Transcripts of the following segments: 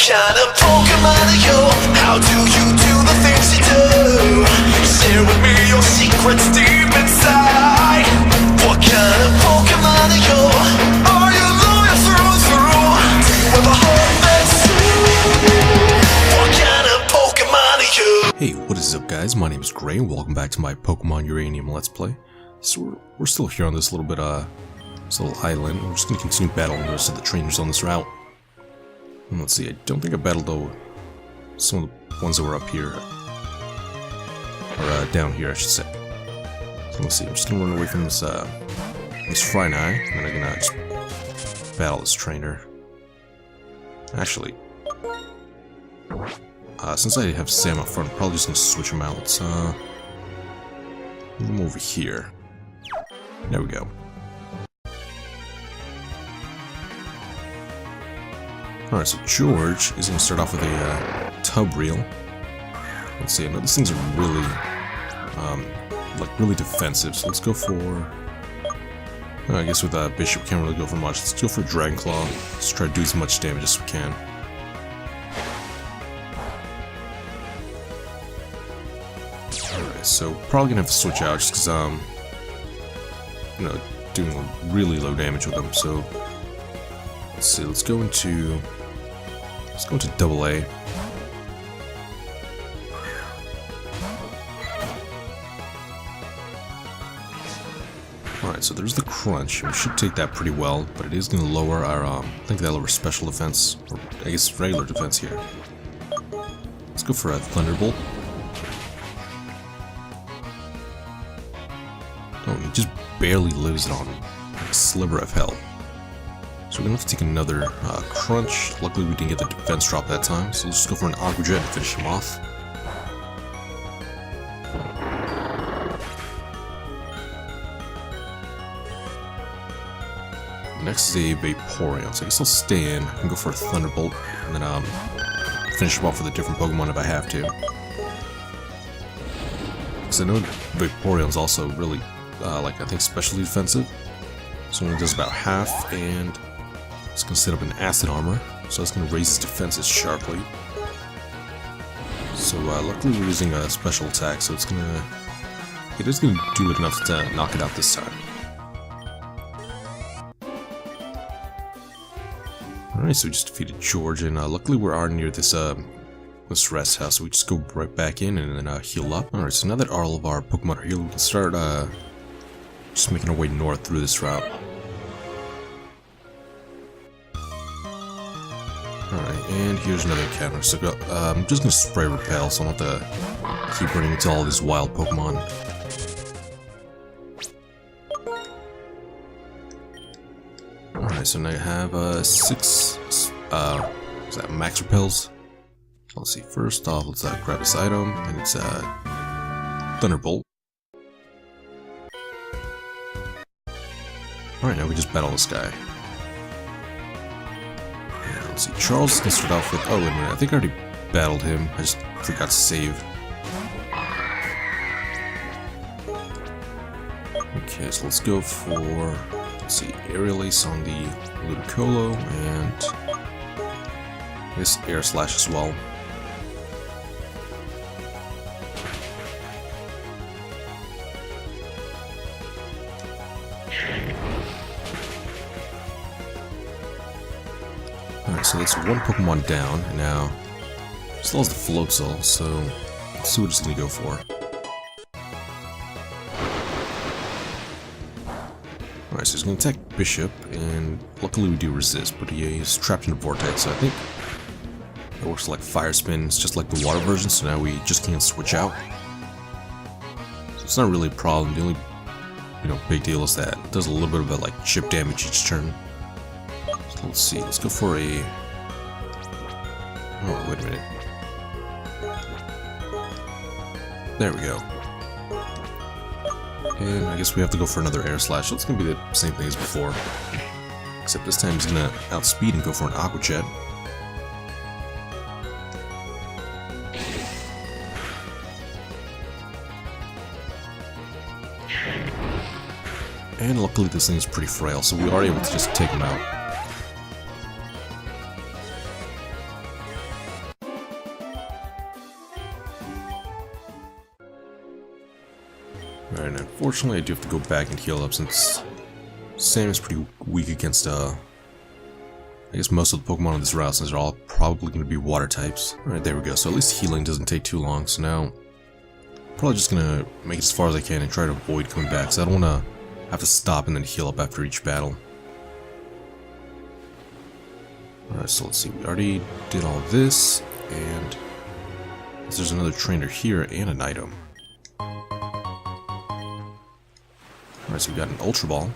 kind of Pokemon are you? How do you do the things you do? Share with me your secrets deep inside. What kind of Pokemon are you? Are you loyal through and through? Do you ever hope that's true? What kind of Pokemon are you? Hey, what is up guys? My name is Gray and welcome back to my Pokemon Uranium Let's Play. So we're still here on this little bit, this little island. We're just gonna continue battling the rest of the trainers on this route. And let's see, I don't think I battled though some of the ones that were up here. Or down here I should say. So let's see, I'm just gonna run away from this Frynai, and then I'm gonna just battle this trainer. Actually, since I have Sam up front, I'm probably just gonna switch him out. Let's move him over here. There we go. Alright, so George is going to start off with a tub reel. Let's see, I know these things are really, really defensive, so let's go for... I guess with Bishop we can't really go for much. Let's go for Dragon Claw. Let's try to do as much damage as we can. Alright, so probably going to have to switch out just because, doing really low damage with them, so... Let's see, let's go into double A. Alright, so there's the crunch. We should take that pretty well, but it is going to lower our, I think that lowers special defense, or I guess regular defense here. Let's go for a Thunderbolt. Oh, he just barely lives it on a sliver of health. So we're gonna have to take another crunch. Luckily we didn't get the defense drop that time, so let's just go for an Aqua Jet and finish him off. Next is a Vaporeon, so I guess I'll stay in and go for a Thunderbolt, and then finish him off with a different Pokemon if I have to. Because I know Vaporeon's also really, I think specially defensive. So it only does about half, and it's going to set up an acid armor, so it's going to raise its defenses sharply. So luckily we're using a special attack, so it is going to do it enough to knock it out this time. Alright, so we just defeated George, and luckily we are near this rest house, so we just go right back in and then heal up. Alright, so now that all of our Pokemon are healed, we can start just making our way north through this route. Alright, and here's another encounter. So I'm just gonna spray Repel, so I don't have to keep running into all these wild Pokemon. Alright, so now I have 6 max Repels. Let's see, first off, let's grab this item, and it's Thunderbolt. Alright, now we just battle this guy. Let's see, Charles is going to start off with... Oh, wait a minute, I think I already battled him. I just forgot to save. Okay, so let's go for... Let's see, Aerial Ace on the Ludicolo, and... this Air Slash as well. Alright, so that's one Pokemon down, and now still has the Floatzel, so let's see what it's gonna go for. Alright, so he's gonna attack Bishop, and luckily we do resist, but he's trapped in a vortex, so I think it works like Fire Spin. It's just like the water version, so now we just can't switch out. So it's not really a problem. The only, big deal is that it does a little bit of chip damage each turn. Let's see, let's go for a... Oh, wait a minute. There we go. And I guess we have to go for another Air Slash, so it's going to be the same thing as before. Except this time he's going to outspeed and go for an Aqua Jet. And luckily this thing is pretty frail, so we are able to just take him out. Alright, and unfortunately I do have to go back and heal up since Sam is pretty weak against, I guess most of the Pokemon on this route, since they're all probably going to be water types. Alright, there we go. So at least healing doesn't take too long. So now, probably just going to make it as far as I can and try to avoid coming back. So I don't want to have to stop and then heal up after each battle. Alright, so let's see. We already did all this, and there's another trainer here and an item. Alright, so we got an Ultra Ball.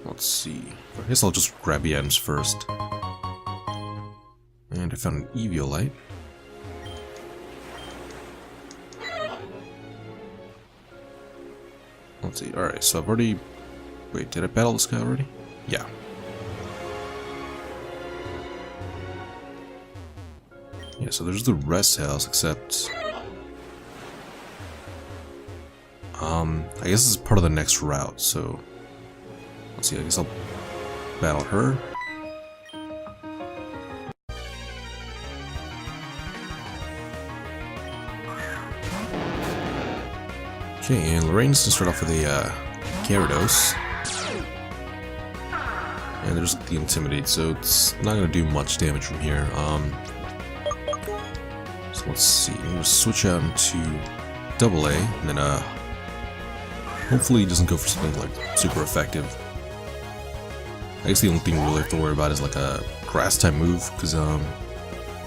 Let's see. I guess I'll just grab the items first. And I found an Eviolite. Let's see. Alright, so I've already... Wait, did I battle this guy already? Yeah. Yeah, so there's the rest house, except... I guess this is part of the next route, so... Let's see, I guess I'll battle her. Okay, and Lorraine's gonna start off with a Gyarados. And there's the Intimidate, so it's not gonna do much damage from here. So let's see, I'm gonna switch out into AA, and then hopefully he doesn't go for something like super effective. I guess the only thing we really have to worry about is like a grass type move, because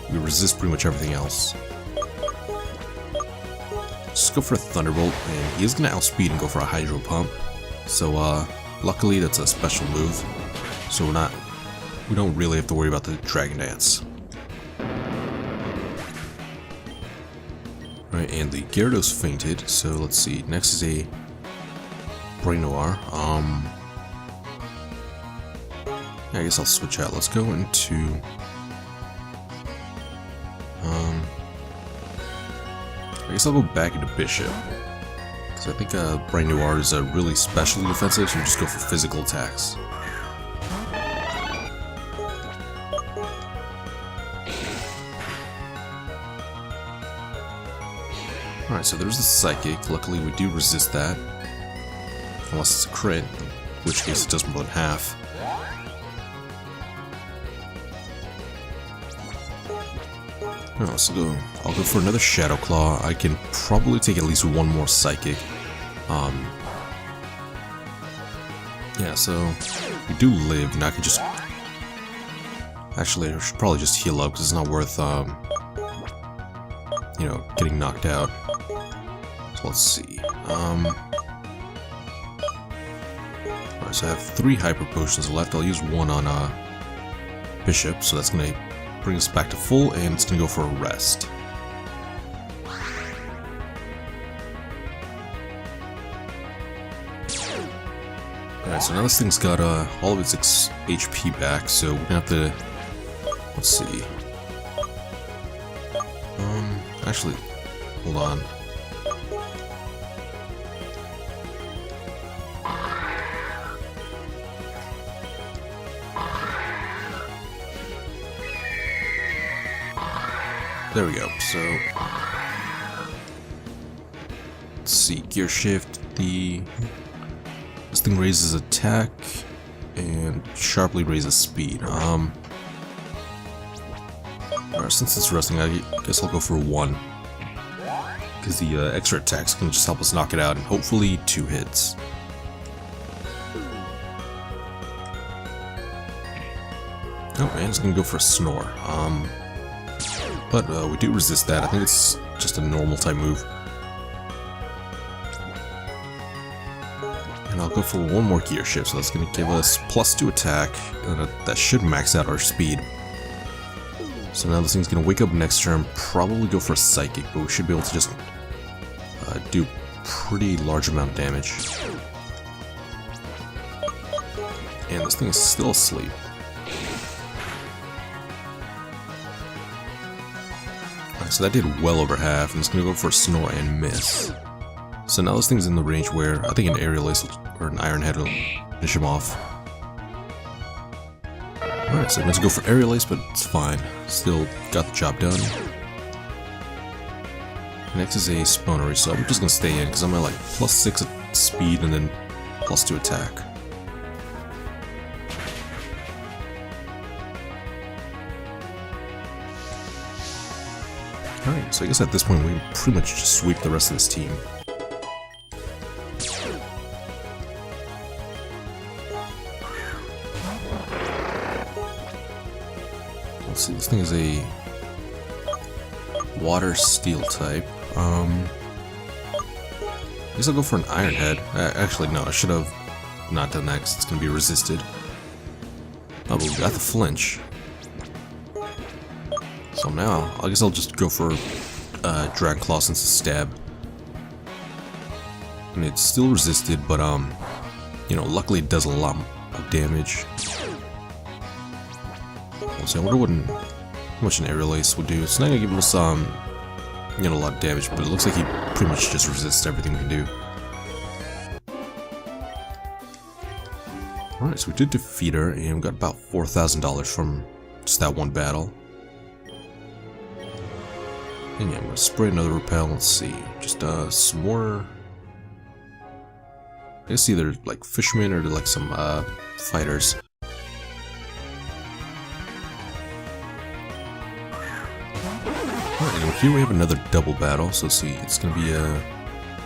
we resist pretty much everything else. Just go for a Thunderbolt, and he is going to outspeed and go for a Hydro Pump. So luckily that's a special move, so we don't really have to worry about the Dragon Dance. Right, and the Gyarados fainted, so let's see. Next is a Brain Noir. I guess I'll switch out. Let's go into I guess I'll go back into Bishop, because I think Brain Noir is really specially defensive, so we just go for physical attacks. Alright, so there's the Psychic. Luckily we do resist that, unless it's a crit, in which case it does more than half. Oh, so I'll go for another Shadow Claw. I can probably take at least one more Psychic. Yeah, so we do live, and I can just... Actually, I should probably just heal up, because it's not worth, you know, getting knocked out. So let's see. Alright, so I have 3 Hyper Potions left. I'll use one on, Bishop, so that's gonna bring us back to full, and it's gonna go for a rest. Alright, so now this thing's got all of its HP back, so we're gonna have to... Let's see. Actually, hold on. There we go. So let's see. Gear shift. This thing raises attack and sharply raises speed. Alright, since it's resting, I guess I'll go for 1, because the extra attack's gonna just help us knock it out, and hopefully 2 hits. Oh, and it's gonna go for a Snore. But we do resist that. I think it's just a normal type move. And I'll go for 1 more gear shift, so that's going to give us +2 attack, and that should max out our speed. So now this thing's going to wake up next turn, probably go for a Psychic, but we should be able to just do pretty large amount of damage. And this thing is still asleep. So that did well over half, and it's going to go for a Snore and miss. So now this thing's in the range where I think an Aerial Ace or an Iron Head will finish him off. Alright, so I'm going to go for Aerial Ace, but it's fine. Still got the job done. Next is a spawnery, so I'm just gonna stay in because I'm at like +6 at speed and then +2 attack. Alright, so I guess at this point we can pretty much just sweep the rest of this team. Let's see, this thing is a water steel type. I guess I'll go for an iron head. Actually, no, I should have not done that because it's going to be resisted. Oh, but we got the flinch. So now, I guess I'll just go for Dragon Claw since it's stab. And it's still resisted, but you know, luckily it does a lot of damage. So I wonder how much an aerial ace would do. It's not gonna give us you know, a lot of damage, but it looks like he pretty much just resists everything we can do. Alright, so we did defeat her, and we got about $4,000 from just that one battle. And yeah, I'm gonna spray another repel. Let's see, just some more. I guess either like fishermen or like some fighters. Alright, and here we have another double battle. So let's see, it's gonna be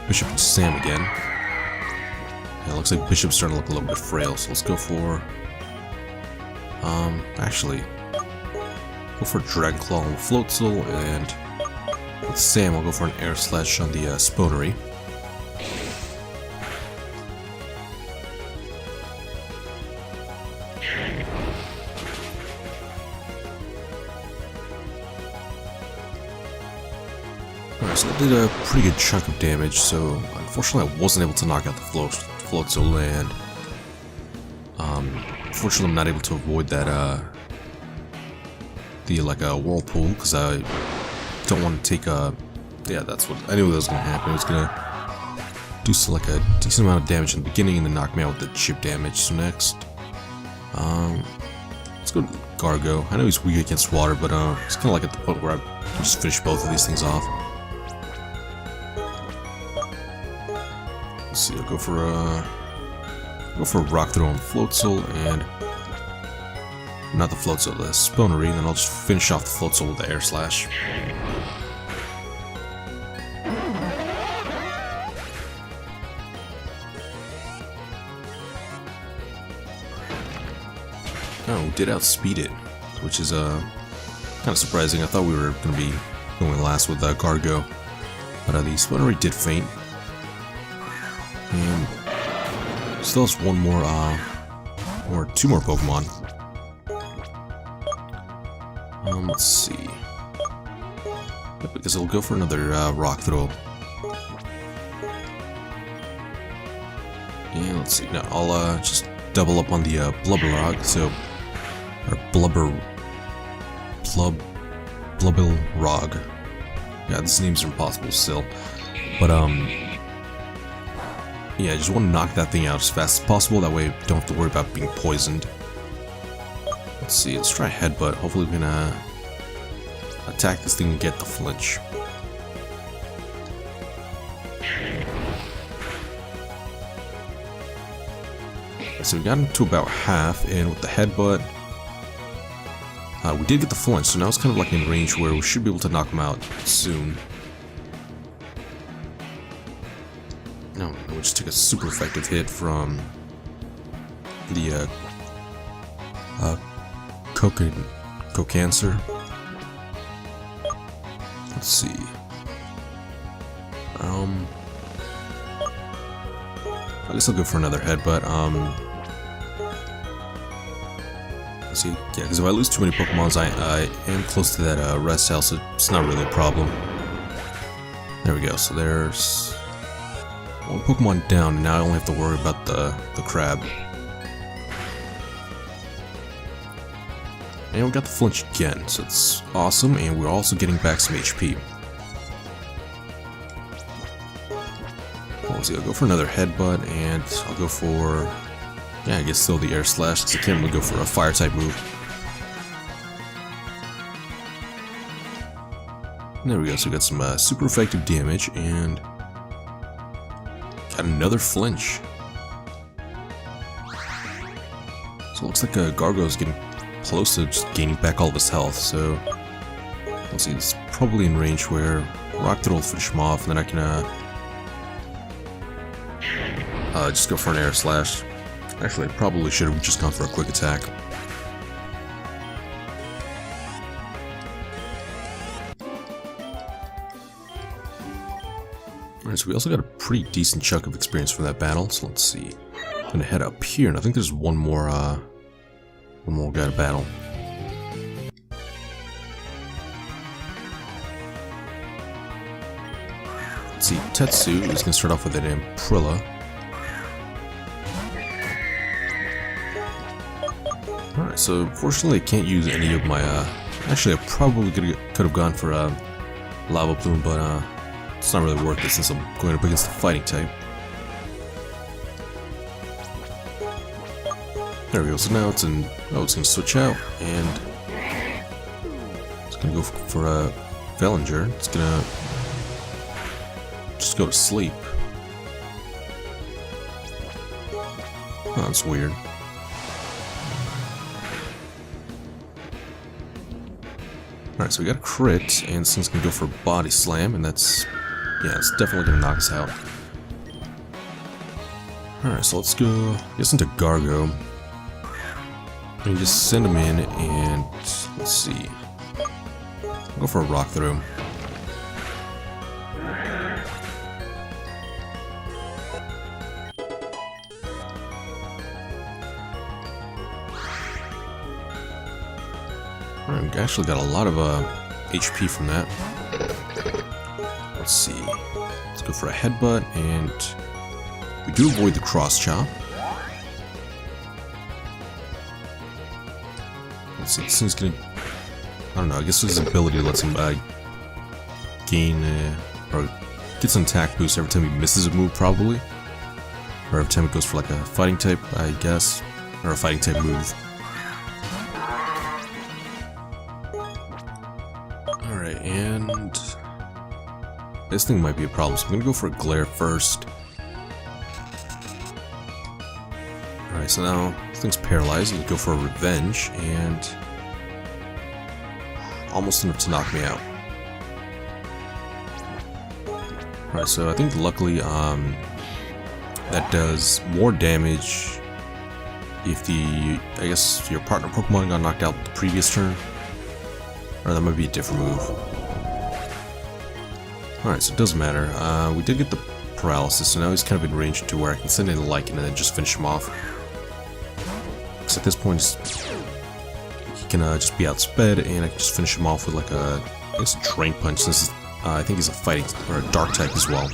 Bishop and Sam again. Yeah, it looks like Bishop's starting to look a little bit frail, so let's go for actually go for Dragon Claw on Floatzel, and with Sam I'll go for an Air Slash on the Spawnery. Alright, so that did a pretty good chunk of damage, so unfortunately I wasn't able to knock out the Floatzel, and unfortunately I'm not able to avoid that the like a whirlpool, because I don't want to take a, yeah, that's what I knew that was gonna happen. It was gonna do some, like a decent amount of damage in the beginning and then knock me out with the chip damage. So next, let's go to Gargo. I know he's weak against water, but it's kind of like at the point where I can just finish both of these things off. Let's see, I'll go for a rock throw on Floatzel, and not the Floatzel, the Spawnery, and then I'll just finish off the Floatzel with the Air Slash. Oh, we did outspeed it, which is kind of surprising. I thought we were going to be going last with Gargo, but the Spawnery did faint. And still has one more, or two more Pokemon. Let's see. Because it'll go for another rock throw. And let's see. Now I'll just double up on the Blubber Rog. So, or Blubber Rog. Yeah, these names are impossible still. But yeah, I just want to knock that thing out as fast as possible. That way, I don't have to worry about being poisoned. Let's see. Let's try Headbutt. Hopefully, we can attack this thing and get the flinch. So we got him to about half, and with the Headbutt, we did get the flinch. So now it's kind of like in range where we should be able to knock him out soon. No, we just took a super effective hit from the Cocancer. Let's see. I guess I'll go for another Headbutt. Let's see. Yeah, because if I lose too many Pokemons, I am close to that rest house, so it's not really a problem. There we go. So there's one Pokemon down, and now I only have to worry about the crab. And we got the flinch again, so it's awesome, and we're also getting back some HP. Let's see, I'll go for another Headbutt, and I'll go for, yeah, I guess still the Air Slash, because I can't really go for a Fire-type move. There we go, so we got some super effective damage, and got another flinch. So it looks like Gargoyle's getting close to just gaining back all of his health, so let's see, it's probably in range where Rock Throw will finish him off, and then I can just go for an air slash. Actually, I probably should have just gone for a quick attack. Alright, so we also got a pretty decent chunk of experience from that battle, so let's see. I'm gonna head up here, and I think there's one more guy to battle. Let's see, Tetsu is gonna start off with an Amprilla. Alright, so fortunately I can't use any of my, actually I probably could have gone for a Lava Plume, but it's not really worth it since I'm going up against the fighting type. There we go, so now it's in, it's gonna switch out, and it's gonna go for a Velinger. It's gonna just go to sleep. Oh, that's weird. Alright, so we got a crit, and this thing's gonna go for a Body Slam, and that's, yeah, it's definitely gonna knock us out. Alright, so let's go, I guess, into Gargo. And just send him in, and let's see. I'll go for a Rock Throw. Alright, we actually got a lot of HP from that. Let's see. Let's go for a Headbutt, and we do avoid the Cross Chop. Let's see, this thing's gonna, I don't know, I guess his ability lets him gain, or gets an attack boost every time he misses a move, probably. Or every time it goes for like a fighting type, I guess. Or a fighting type move. Alright, and this thing might be a problem, so I'm gonna go for a Glare first. Alright, so now this thing's paralyzed, and go for a Revenge, and almost enough to knock me out. Alright, so I think luckily that does more damage if I guess your partner Pokemon got knocked out the previous turn. Or that might be a different move. Alright, so it doesn't matter. We did get the paralysis, so now he's kind of in range to where I can send in Lycan and then just finish him off. Because at this point, he can just be outsped, and I can just finish him off with like a, I guess, a Drain Punch, since I think he's a fighting, or a Dark type as well.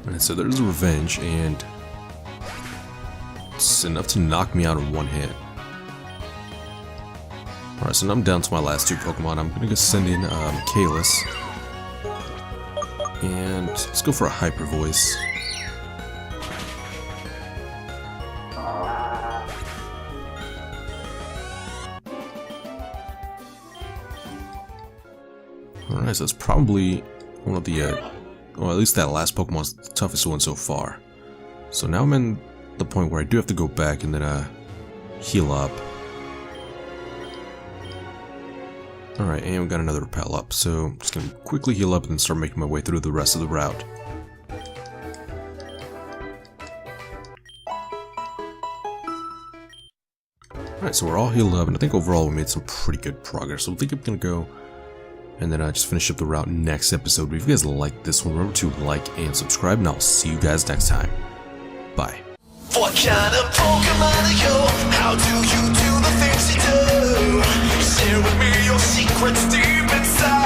Alright, so there's a Revenge, and it's enough to knock me out in one hit. Alright, so now I'm down to my last two Pokemon. I'm gonna go send in Kalis. And let's go for a Hyper Voice. Alright, so it's probably one of the, well, at least that last Pokemon's the toughest one so far. So now I'm in the point where I do have to go back and then heal up. Alright, and we got another Repel up, so I'm just gonna quickly heal up and start making my way through the rest of the route. Alright, so we're all healed up, and I think overall we made some pretty good progress, so I think I'm gonna go and then just finish up the route next episode. But if you guys liked this one, remember to like and subscribe, and I'll see you guys next time. Bye. What kind of Pokemon are you? How do you do the things you do? Share with me your secrets deep inside.